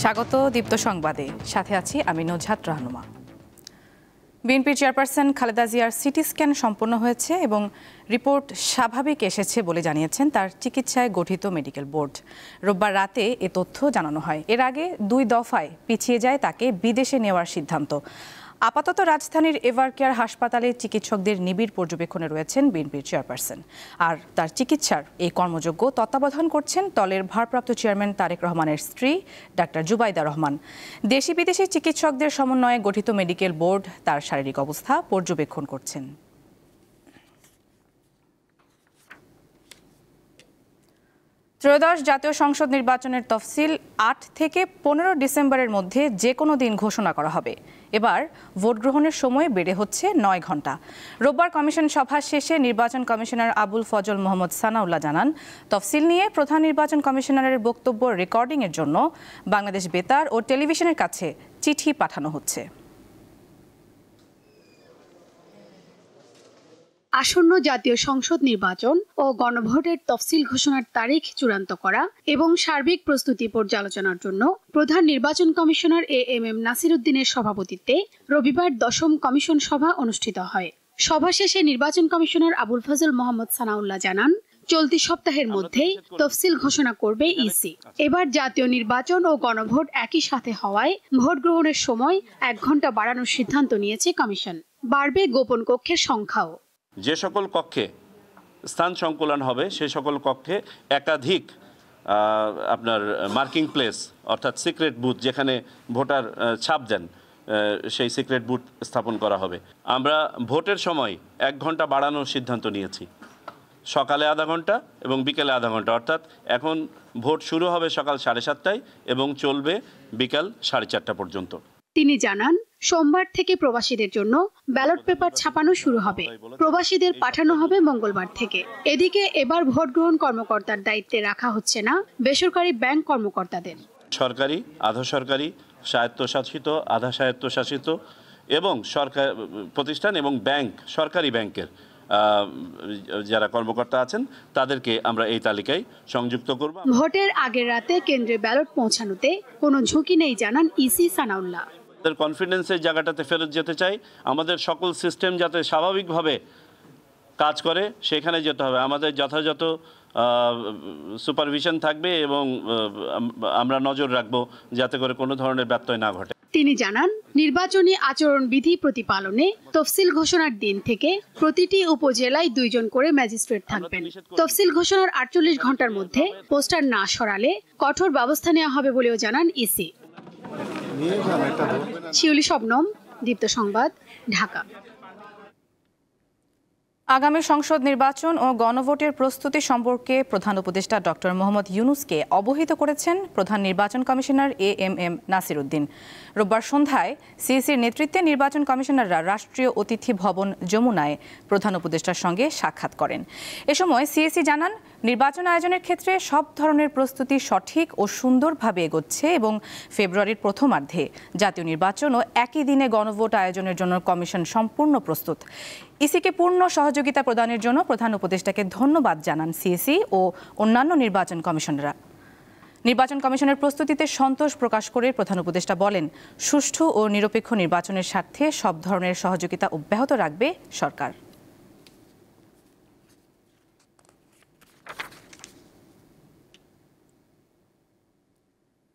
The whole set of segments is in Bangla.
স্বাগত দীপ্ত সংবাদে, সাথে আছি আমি নজহাত রাহনুমা। বিএনপি চেয়ারপারসন খালেদা জিয়ার সিটি স্ক্যান সম্পন্ন হয়েছে এবং রিপোর্ট স্বাভাবিক এসেছে বলে জানিয়েছেন তার চিকিৎসায় গঠিত মেডিকেল বোর্ড। রোববার রাতে এ তথ্য জানানো হয়। এর আগে 2 দফায় পিছিয়ে যায় তাকে বিদেশে নেওয়ার সিদ্ধান্ত। আপাতত রাজধানীর এভারকেয়ার হাসপাতালে চিকিৎসকদের নিবিড় পর্যবেক্ষণে রয়েছেন বিএনপির চেয়ারপারসন। আর তার চিকিৎসার এই কর্মযজ্ঞ তত্ত্বাবধান করছেন দলের ভারপ্রাপ্ত চেয়ারম্যান তারেক রহমানের স্ত্রী ডাক্তার জুবাইদা রহমান। দেশি বিদেশি চিকিৎসকদের সমন্বয়ে গঠিত মেডিকেল বোর্ড তার শারীরিক অবস্থা পর্যবেক্ষণ করছেন। ত্রয়োদশ জাতীয় সংসদ নির্বাচনের তফসিল 8 থেকে 15 ডিসেম্বরের মধ্যে যে কোনো দিন ঘোষণা করা হবে। এবার ভোট গ্রহণের সময় বেড়ে হচ্ছে 9 ঘণ্টা। রোববার কমিশন সভা শেষে নির্বাচন কমিশনার আবুল ফজল মোহাম্মদ সানাউল্লাহ জানান, তফসিল নিয়ে প্রধান নির্বাচন কমিশনারের বক্তব্য রেকর্ডিংয়ের জন্য বাংলাদেশ বেতার ও টেলিভিশনের কাছে চিঠি পাঠানো হচ্ছে। আসন্ন জাতীয় সংসদ নির্বাচন ও গণভোটের তফসিল ঘোষণার তারিখ চূড়ান্ত করা এবং সার্বিক প্রস্তুতি পর্যালোচনার জন্য প্রধান নির্বাচন কমিশনার এএমএম নাসির উদ্দিনের সভাপতিত্বে রবিবার 10ম কমিশন সভা অনুষ্ঠিত হয়। সভা শেষে নির্বাচন কমিশনার আবুল ফজল মোহাম্মদ সানাউল্লাহ জানান, চলতি সপ্তাহের মধ্যেই তফসিল ঘোষণা করবে ইসি। এবার জাতীয় নির্বাচন ও গণভোট একই সাথে হওয়ায় ভোট গ্রহণের সময় 1 ঘণ্টা বাড়ানোর সিদ্ধান্ত নিয়েছে কমিশন। বাড়বে গোপন কক্ষের সংখ্যাও। যে সকল কক্ষে স্থান সংকুলন হবে সে সকল কক্ষে একাধিক আপনার মার্কিং প্লেস অর্থাৎ সিক্রেট বুথ, যেখানে ভোটার ছাপ দেন, সেই সিক্রেট বুথ স্থাপন করা হবে। আমরা ভোটের সময় 1 ঘণ্টা বাড়ানোর সিদ্ধান্ত নিয়েছি, সকালে আধা ঘণ্টা এবং বিকেলে আধা ঘণ্টা। অর্থাৎ এখন ভোট শুরু হবে সকাল 7:30টায় এবং চলবে বিকাল 4:30টা পর্যন্ত। তিনি জানান, সোমবার থেকে প্রবাসীদের জন্য ব্যালট পেপার ছাপানো শুরু হবে। প্রবাসীদের পাঠানো হবে মঙ্গলবার থেকে। এদিকে এবার ভোট গ্রহণ কর্মকর্তার দায়িত্বে রাখা হচ্ছে না বেসরকারি ব্যাংক কর্মকর্তাদের। সরকারি, আধা সরকারি, স্বায়ত্তশাসিত, আধা স্বায়ত্তশাসিত এবং সরকার প্রতিষ্ঠান এবং ব্যাংক, সরকারি ব্যাংকের যারা কর্মকর্তা আছেন তাদেরকে আমরা এই তালিকায় সংযুক্ত করব। ভোটের আগের রাতে কেন্দ্রে ব্যালট পৌঁছানোতে কোনো ঝুঁকি নেই জানান ইসি সানাউল্লাহ। আমাদের কনফিডেন্সের জায়গাটাতে ফেরত যেতে চাই। আমাদের সকল সিস্টেম যাতে স্বাভাবিকভাবে কাজ করে সেখানে যেতে হবে। আমাদের যথাযথ সুপারভিশন থাকবে এবং আমরা নজর রাখবো যাতে করে কোনো ধরনের ব্যত্যয় না ঘটে। তিনি জানান, নির্বাচনী আচরণবিধি প্রতিপালনে তফসিল ঘোষণার দিন থেকে প্রতিটি উপজেলায় 2 জন করে ম্যাজিস্ট্রেট থাকবেন। তফসিল ঘোষণার 48 ঘণ্টার মধ্যে পোস্টার না সরালে কঠোর ব্যবস্থা নেওয়া হবে বলেও জানান ইসি। শিউলি শবনম, দীপ্ত সংবাদ, ঢাকা। আগামী সংসদ নির্বাচন ও গণভোটের প্রস্তুতি সম্পর্কে প্রধান উপদেষ্টা ডক্টর মোহাম্মদ ইউনূসকে অবহিত করেছেন প্রধান নির্বাচন কমিশনার এএমএম নাসির উদ্দিন। রোববার সন্ধ্যায় সিইসির নেতৃত্বে নির্বাচন কমিশনাররা রাষ্ট্রীয় অতিথি ভবন যমুনায় প্রধান উপদেষ্টার সঙ্গে সাক্ষাৎ করেন। এ সময় সিইসি জানান, নির্বাচন আয়োজনের ক্ষেত্রে সব ধরনের প্রস্তুতি সঠিক ও সুন্দরভাবে এগোচ্ছে এবং ফেব্রুয়ারির প্রথমার্ধে জাতীয় নির্বাচন ও একই দিনে গণভোট আয়োজনের জন্য কমিশন সম্পূর্ণ প্রস্তুত। ইসিকে পূর্ণ সহযোগিতা প্রদানের জন্য প্রধান উপদেষ্টাকে ধন্যবাদ জানান সিইসি ও অন্যান্য নির্বাচন কমিশনাররা। নির্বাচন কমিশনের প্রস্তুতিতে সন্তোষ প্রকাশ করে প্রধান উপদেষ্টা বলেন, সুষ্ঠু ও নিরপেক্ষ নির্বাচনের স্বার্থে সব ধরনের সহযোগিতা অব্যাহত রাখবে সরকার।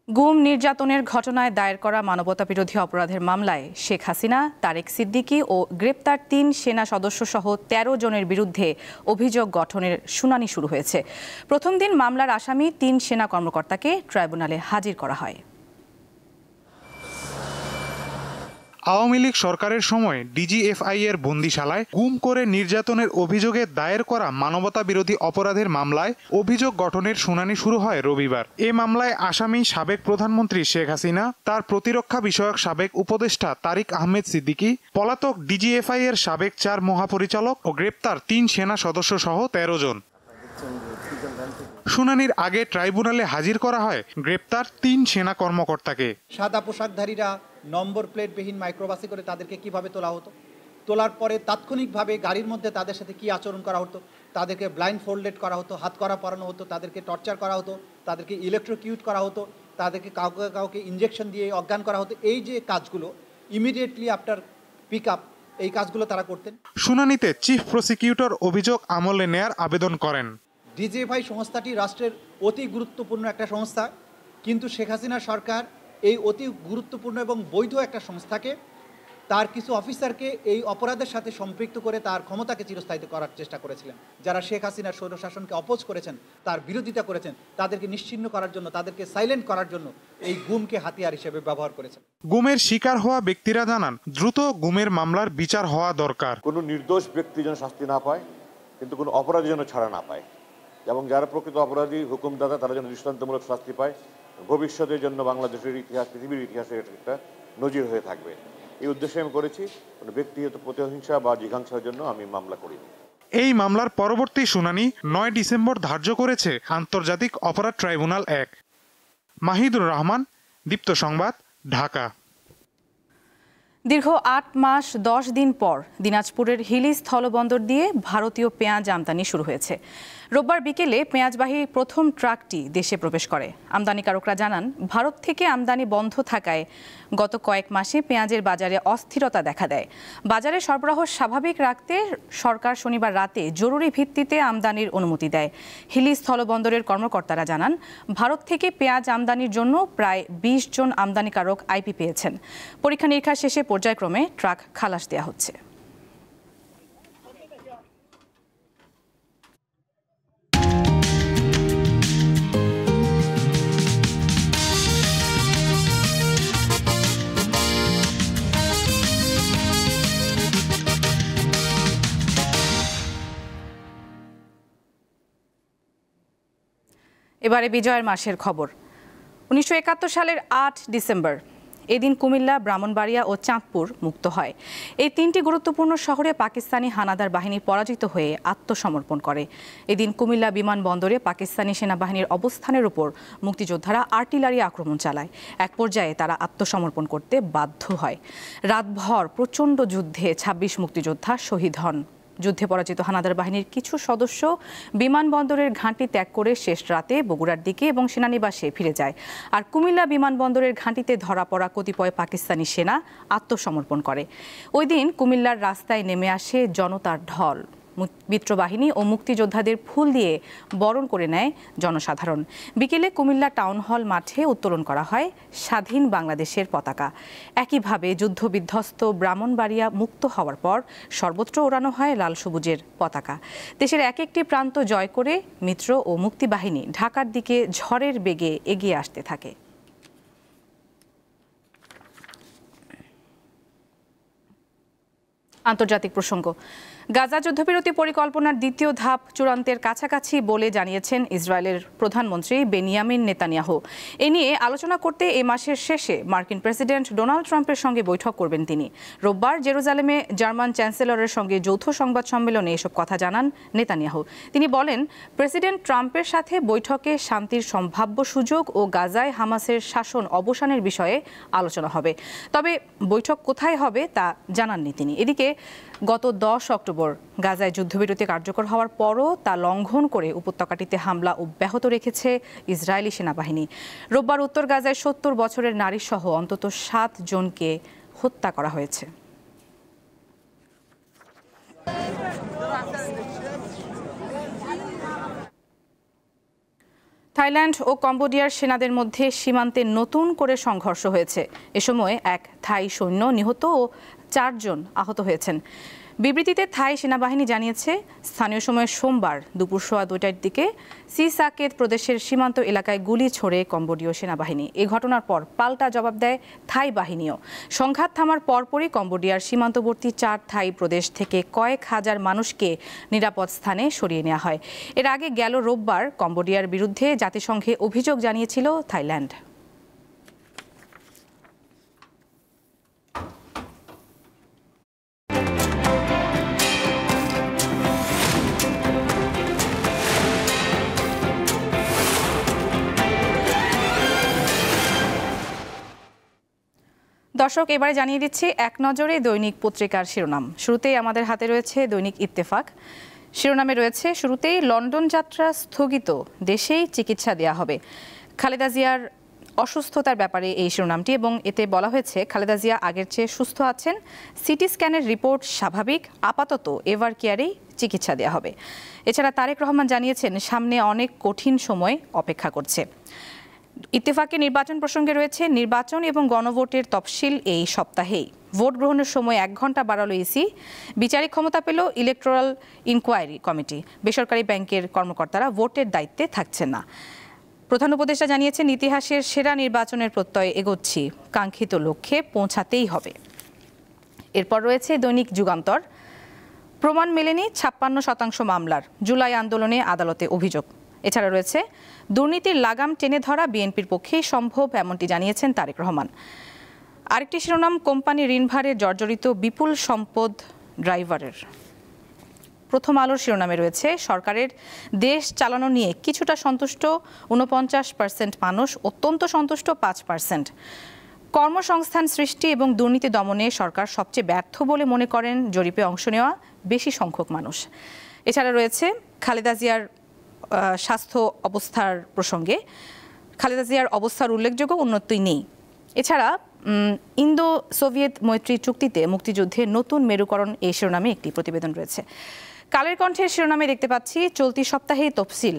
গুম নির্যাতনের ঘটনায় দায়ের করা মানবতাবিরোধী অপরাধের মামলায় শেখ হাসিনা, তারেক সিদ্দিকী ও গ্রেপ্তার 3 সেনা সদস্য সহ 13 জনের বিরুদ্ধে অভিযোগ গঠনের শুনানি শুরু হয়েছে। প্রথম দিন মামলার আসামি 3 সেনা কর্মকর্তাকে ট্রাইব্যুনালে হাজির করা হয়। আওয়ামী লীগ সরকারের সময় ডিজিএফআই এর বন্দিশালায় গুম করে নির্যাতনের অভিযোগে দায়ের করা মানবতা বিরোধী অপরাধের মামলায় অভিযোগ গঠনের শুনানি শুরু হয় রবিবার। এ মামলায় আসামি সাবেক প্রধানমন্ত্রী শেখ হাসিনা, তার প্রতিরক্ষা বিষয়ক সাবেক উপদেষ্টা তারিক আহমেদ সিদ্দিকী, পলাতক ডিজিএফআই এর সাবেক 4 মহাপরিচালক ও গ্রেপ্তার 3 সেনা সদস্য সহ 13 জন। শুনানির আগে ট্রাইব্যুনালে হাজির করা হয় গ্রেপ্তার 3 সেনা কর্মকর্তাকে। সাদা পোশাকধারীরা নম্বর প্লেটবিহীন মাইক্রোবাসে করে তাদেরকে কিভাবে তোলা হতো, তোলার পরে তাৎক্ষণিকভাবে গাড়ির মধ্যে তাদের সাথে কি আচরণ করা হতো, তাদেরকে ব্লাইন্ড ফোল্ডেড করা হতো, হাত করা পরানো হতো, তাদেরকে টর্চার করা হতো, তাদেরকে ইলেকট্রোকিউট করা হতো, তাদেরকে কাউকে কাউকে ইনজেকশন দিয়ে অজ্ঞান করা হতো। এই যে কাজগুলো ইমিডিয়েটলি আফটার পিক আপ এই কাজগুলো তারা করতেন। শুনানিতে চিফ প্রসিকিউটর অভিযোগ আমলে নেয়ার আবেদন করেন। ডিজিএফআই সংস্থাটি রাষ্ট্রের অতি গুরুত্বপূর্ণ একটা সংস্থা, কিন্তু শেখ হাসিনা সরকার এই অতি গুরুত্বপূর্ণ এবং বৈধ একটা সংস্থাকে তার কিছু অফিসারকে এই অপরাধের সাথে সম্পৃক্ত করে তার ক্ষমতাকে চিরস্থায়িত করার চেষ্টা করেছিলেন। যারা শেখ হাসিনার স্বৈরশাসনকে অপোজ করেছেন, তার বিরোধিতা করেছেন, তাদেরকে নিশ্চিহ্ন করার জন্য, তাদেরকে সাইলেন্ট করার জন্য এই গুমকে হাতিয়ার হিসেবে ব্যবহার করেছেন। গুমের শিকার হওয়া ব্যক্তিরা জানান দ্রুত গুমের মামলার বিচার হওয়া দরকার। কোনো নির্দোষ ব্যক্তি যেন শাস্তি না পায়, কিন্তু কোনো অপরাধী যেন ছাড়া না পায়, এবং যারা প্রকৃত অপরাধী হুকুমদাতা তারা যেন দৃষ্টান্তমূলক শাস্তি পায়। ভবিষ্যতের জন্য বাংলাদেশের ইতিহাস, পৃথিবীর ইতিহাসে এটা একটা নজির হয়ে থাকবে। এই উদ্দেশ্যে আমি করেছি। কোনো ব্যক্তিগত প্রতিহিংসা বা জিঘাংসার জন্য আমি মামলা করিনি। এই মামলার পরবর্তী শুনানি 9 ডিসেম্বর ধার্য করেছে আন্তর্জাতিক অপরাধ ট্রাইব্যুনাল 1। মাহিদুর রহমান, দীপ্ত সংবাদ, ঢাকা। দীর্ঘ 8 মাস 10 দিন পর দিনাজপুরের হিলি স্থলবন্দর দিয়ে ভারতীয় পেঁয়াজ আমদানি শুরু হয়েছে। রোববার বিকেলে পেঁয়াজবাহী প্রথম ট্রাকটি দেশে প্রবেশ করে। আমদানিকারকরা জানান, ভারত থেকে আমদানি বন্ধ থাকায় গত কয়েক মাসে পেঁয়াজের বাজারে অস্থিরতা দেখা দেয়। বাজারে সরবরাহ স্বাভাবিক রাখতে সরকার শনিবার রাতে জরুরি ভিত্তিতে আমদানির অনুমতি দেয়। হিলি স্থলবন্দরের কর্মকর্তারা জানান, ভারত থেকে পেঁয়াজ আমদানির জন্য প্রায় 20 জন আমদানিকারক আইপি পেয়েছেন। পরীক্ষা নিরীক্ষা শেষে পর্যায়ক্রমে ট্রাক খালাস দেওয়া হচ্ছে। এবারে বিজয়ের মাসের খবর। 1971 সালের 8 ডিসেম্বর এদিন কুমিল্লা, ব্রাহ্মণবাড়িয়া ও চাঁদপুর মুক্ত হয়। এই 3টি গুরুত্বপূর্ণ শহরে পাকিস্তানি হানাদার বাহিনী পরাজিত হয়ে আত্মসমর্পণ করে। এদিন কুমিল্লা বিমানবন্দরে পাকিস্তানি সেনাবাহিনীর অবস্থানের উপর মুক্তিযোদ্ধারা আর্টিলারি আক্রমণ চালায়। এক পর্যায়ে তারা আত্মসমর্পণ করতে বাধ্য হয়। রাতভর প্রচণ্ড যুদ্ধে 26 মুক্তিযোদ্ধা শহীদ হন। যুদ্ধে পরাজিত হানাদার বাহিনীর কিছু সদস্য বিমানবন্দরের ঘাঁটি ত্যাগ করে শেষ রাতে বগুড়ার দিকে এবং সেনানিবাসে ফিরে যায়। আর কুমিল্লা বিমানবন্দরের ঘাঁটিতে ধরা পড়া কতিপয় পাকিস্তানি সেনা আত্মসমর্পণ করে। ওই দিন কুমিল্লার রাস্তায় নেমে আসে জনতার ঢল। মিত্রবাহিনী ও মুক্তিযোদ্ধাদের ফুল দিয়ে বরণ করে নেয় জনসাধারণ। বিকেলে কুমিল্লা টাউন হল মাঠে উত্তোলন করা হয় স্বাধীন বাংলাদেশের পতাকা। একইভাবে যুদ্ধবিধ্বস্ত ব্রাহ্মণবাড়িয়া মুক্ত হওয়ার পর সর্বত্র ওড়ানো হয় লাল সবুজের পতাকা। দেশের এক একটি প্রান্ত জয় করে মিত্র ও মুক্তিবাহিনী ঢাকার দিকে ঝড়ের বেগে এগিয়ে আসতে থাকে। আন্তর্জাতিক প্রসঙ্গ। গাজা যুদ্ধবিরতি পরিকল্পনার দ্বিতীয় ধাপ চূড়ান্তের কাছাকাছি বলে জানিয়েছেন ইসরায়েলের প্রধানমন্ত্রী বেনিয়ামিন নেতানিয়াহু। এ নিয়ে আলোচনা করতে এই মাসের শেষে মার্কিন প্রেসিডেন্ট ডোনাল্ড ট্রাম্পের সঙ্গে বৈঠক করবেন তিনি। রোববার জেরুজালেমে জার্মান চ্যান্সেলরের সঙ্গে যৌথ সংবাদ সম্মেলনে এসব কথা জানান নেতানিয়াহু। তিনি বলেন, প্রেসিডেন্ট ট্রাম্পের সাথে বৈঠকে শান্তির সম্ভাব্য সুযোগ ও গাজায় হামাসের শাসন অবসানের বিষয়ে আলোচনা হবে। তবে বৈঠক কোথায় হবে তা জানাননি তিনি। এদিকে গত 10 অক্টোবর গাজায় যুদ্ধবিরতি কার্যকর হওয়ার পরও তা লঙ্ঘন করে উপত্যকাটিতে হামলা অব্যাহত রেখেছে ইসরায়েলি সেনাবাহিনী। রোববার উত্তর গাজায় 70 বছরের নারীসহ অন্তত 7 জনকে হত্যা করা হয়েছে। থাইল্যান্ড ও কম্বোডিয়ার সেনাদের মধ্যে সীমান্তে নতুন করে সংঘর্ষ হয়েছে। এ সময় এক থাই সৈন্য নিহত ও 4 জন আহত হয়েছেন। বিবৃতিতে থাই সেনাবাহিনী জানিয়েছে, স্থানীয় সময় সোমবার দুপুর 2:15টার দিকে সিসাকেত প্রদেশের সীমান্ত এলাকায় গুলি ছোড়ে কম্বোডীয় সেনাবাহিনী। এই ঘটনার পর পাল্টা জবাব দেয় থাই বাহিনীও। সংঘাত থামার পরপরই কম্বোডিয়ার সীমান্তবর্তী 4 থাই প্রদেশ থেকে কয়েক হাজার মানুষকে নিরাপদ স্থানে সরিয়ে নেওয়া হয়। এর আগে গেল রোববার কম্বোডিয়ার বিরুদ্ধে জাতিসংঘে অভিযোগ জানিয়েছিল থাইল্যান্ড। দর্শক, এবারে জানিয়ে দিচ্ছি এক নজরে দৈনিক পত্রিকার শিরোনাম। শুরুতেই আমাদের হাতে রয়েছে দৈনিক ইত্তেফাক। শিরোনামে রয়েছে, শুরুতেই লন্ডন যাত্রা স্থগিত, দেশেই চিকিৎসা দেয়া হবে। খালেদা জিয়ার অসুস্থতার ব্যাপারে এই শিরোনামটি, এবং এতে বলা হয়েছে খালেদা জিয়া আগের চেয়ে সুস্থ আছেন, সিটি স্ক্যানের রিপোর্ট স্বাভাবিক, আপাতত এভার কেয়ারেই চিকিৎসা দেওয়া হবে। এছাড়া তারেক রহমান জানিয়েছেন সামনে অনেক কঠিন সময় অপেক্ষা করছে। ইত্তেফাকে নির্বাচন প্রসঙ্গে রয়েছে নির্বাচন এবং গণভোটের তফসিল এই সপ্তাহেই। ভোট গ্রহণের সময় 1 ঘন্টা বাড়ালো ইসি, বিচারিক ক্ষমতা পেল ইলেকটোরাল ইনকোয়ারি কমিটি। বেসরকারি ব্যাংকের কর্মকর্তারা ভোটের দায়িত্বে থাকছেন না। প্রধান উপদেষ্টা জানিয়েছেন ইতিহাসের সেরা নির্বাচনের প্রত্যয় এগোচ্ছি, কাঙ্ক্ষিত লক্ষ্যে পৌঁছাতেই হবে। এরপর রয়েছে দৈনিক যুগান্তর। প্রমাণ মেলেনি 56% মামলার, জুলাই আন্দোলনে আদালতে অভিযোগ। এছাড়া রয়েছে দুর্নীতির লাগাম টেনে ধরা বিএনপির পক্ষেই সম্ভব, এমনটি জানিয়েছেন তারেক রহমান। আরেকটি শিরোনাম কোম্পানি ঋণভারে জর্জরিত বিপুল সম্পদ ড্রাইভারের। প্রথম আলোর শিরোনামে রয়েছে সরকারের দেশ চালানো নিয়ে কিছুটা সন্তুষ্ট 49% মানুষ, অত্যন্ত সন্তুষ্ট 5%। কর্মসংস্থান সৃষ্টি এবং দুর্নীতি দমনে সরকার সবচেয়ে ব্যর্থ বলে মনে করেন জরিপে অংশ নেওয়া বেশি সংখ্যক মানুষ। এছাড়া রয়েছে খালেদা জিয়ার স্বাস্থ্য অবস্থার প্রসঙ্গে, খালেদা জিয়ার অবস্থার উল্লেখযোগ্য উন্নতি নেই। এছাড়া ইন্দো সোভিয়েত মৈত্রী চুক্তিতে মুক্তিযুদ্ধের নতুন মেরুকরণ এই শিরোনামে একটি প্রতিবেদন রয়েছে। কালের কণ্ঠের শিরোনামে দেখতে পাচ্ছি চলতি সপ্তাহে তফসিল।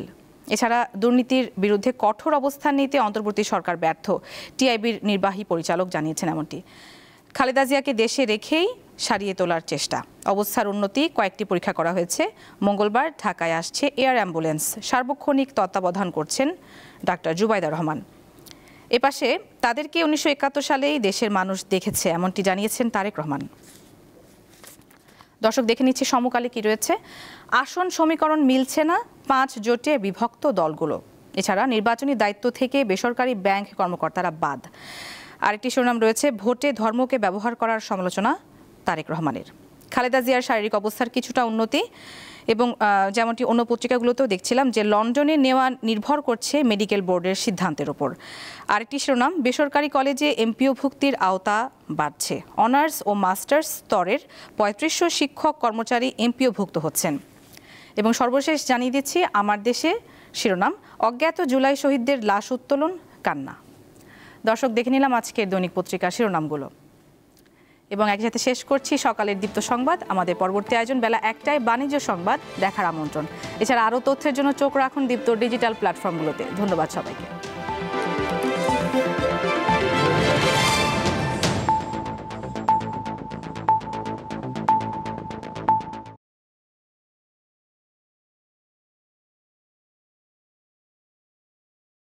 এছাড়া দুর্নীতির বিরুদ্ধে কঠোর অবস্থান নিতে অন্তর্বর্তী সরকার ব্যর্থ, টিআইবির নির্বাহী পরিচালক জানিয়েছেন এমনটি। খালেদা জিয়াকে দেশে রেখেই সারিয়ে তোলার চেষ্টা, অবস্থার উন্নতি, কয়েকটি পরীক্ষা করা হয়েছে। মঙ্গলবার ঢাকায় আসছে এয়ার অ্যাম্বুলেন্স, সার্বক্ষণিক তত্ত্বাবধান করছেন ডাক্তার জুবাইদা রহমান। এপাশে তাদেরকে 1971 সালেই দেশের মানুষ দেখেছে, এমনটি জানিয়েছেন তারেক রহমান। দর্শক, দেখে নিচ্ছে সমকালে কি রয়েছে। আসন সমীকরণ মিলছে না, 5 জোটে বিভক্ত দলগুলো। এছাড়া নির্বাচনী দায়িত্ব থেকে বেসরকারি ব্যাংক কর্মকর্তারা বাদ। আরেকটি শিরোনাম রয়েছে ভোটে ধর্মকে ব্যবহার করার সমালোচনা তারেক রহমানের। খালেদা জিয়ার শারীরিক অবস্থার কিছুটা উন্নতি, এবং যেমনটি অন্য পত্রিকাগুলোতেও দেখছিলাম যে লন্ডনে নেওয়া নির্ভর করছে মেডিকেল বোর্ডের সিদ্ধান্তের উপর। আরেকটি শিরোনাম বেসরকারি কলেজে এমপিও ভুক্তির আওতা বাড়ছে, অনার্স ও মাস্টার্স স্তরের 3500 শিক্ষক কর্মচারী এমপিও ভুক্ত হচ্ছেন। এবং সর্বশেষ জানিয়ে দিচ্ছি আমার দেশে শিরোনাম অজ্ঞাত জুলাই শহীদদের লাশ উত্তোলন কান্না। দর্শক, দেখে নিলাম আজকের দৈনিক পত্রিকার শিরোনামগুলো, এবং একই সাথে শেষ করছি সকালের দীপ্ত সংবাদ। আমাদের পরবর্তী আয়োজন বেলা 1টায় বাণিজ্য সংবাদ দেখার আমন্ত্রণ। এছাড়া আরও তথ্যের জন্য চোখ রাখুন দীপ্ত ডিজিটাল প্ল্যাটফর্মগুলোতে। ধন্যবাদ সবাইকে।